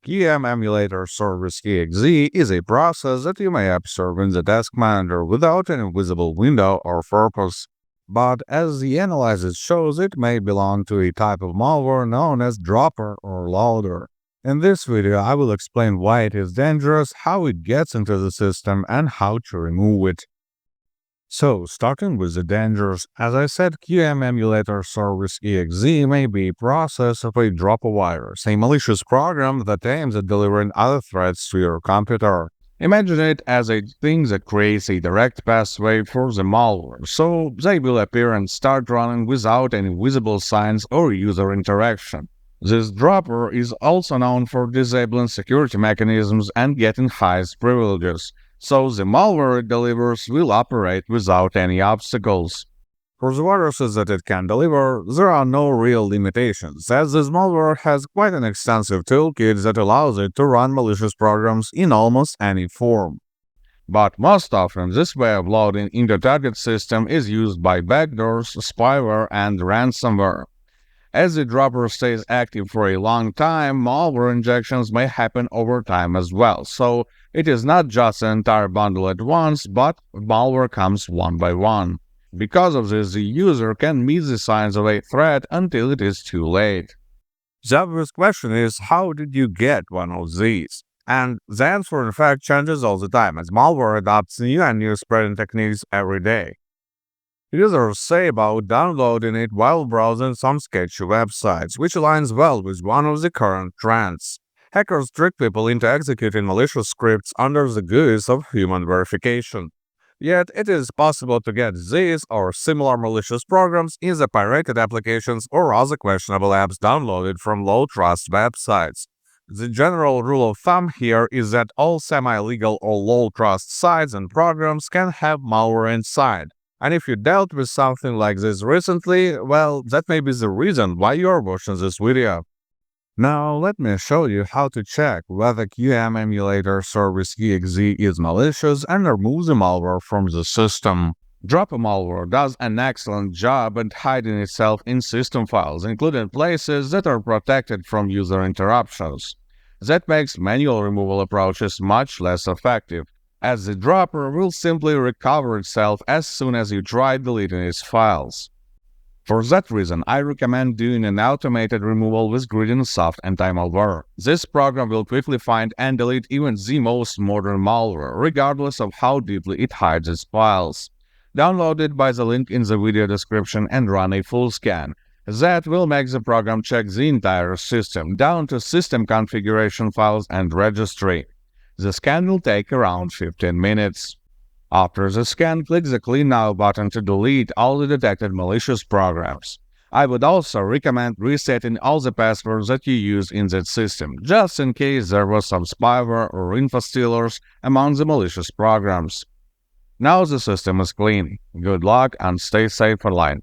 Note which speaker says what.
Speaker 1: QMEmulatorService.exe is a process that you may observe in the task manager without any visible window or purpose. But as the analysis shows, it may belong to a type of malware known as dropper or loader. In this video, I will explain why it is dangerous, how it gets into the system, and how to remove it. So, starting with the dangers, as I said, QMEmulatorService.exe may be a process of a dropper virus, a malicious program that aims at delivering other threats to your computer. Imagine it as a thing that creates a direct pathway for the malware, so they will appear and start running without any visible signs or user interaction. This dropper is also known for disabling security mechanisms and getting highest privileges, so the malware it delivers will operate without any obstacles. For the viruses that it can deliver, there are no real limitations, as this malware has quite an extensive toolkit that allows it to run malicious programs in almost any form. But most often, this way of loading into target system is used by backdoors, spyware, and ransomware. As the dropper stays active for a long time, malware injections may happen over time as well, so it is not just an entire bundle at once, but malware comes one by one. Because of this, the user can miss the signs of a threat until it is too late. The obvious question is, how did you get one of these? And the answer in fact changes all the time, as malware adopts new and new spreading techniques every day. Users say about downloading it while browsing some sketchy websites, which aligns well with one of the current trends. Hackers trick people into executing malicious scripts under the guise of human verification. Yet, it is possible to get these or similar malicious programs in the pirated applications or other questionable apps downloaded from low-trust websites. The general rule of thumb here is that all semi-legal or low-trust sites and programs can have malware inside. And if you dealt with something like this recently, well, that may be the reason why you are watching this video. Now, let me show you how to check whether QMEmulatorService.exe is malicious and remove the malware from the system. Dropper malware does an excellent job at hiding itself in system files, including places that are protected from user interruptions. That makes manual removal approaches much less effective, as the dropper will simply recover itself as soon as you try deleting its files. For that reason, I recommend doing an automated removal with Soft anti-malware. This program will quickly find and delete even the most modern malware, regardless of how deeply it hides its files. Download it by the link in the video description and run a full scan. That will make the program check the entire system, down to system configuration files and registry. The scan will take around 15 minutes. After the scan, click the Clean Now button to delete all the detected malicious programs. I would also recommend resetting all the passwords that you use in that system, just in case there was some spyware or info stealers among the malicious programs. Now the system is clean. Good luck and stay safe online.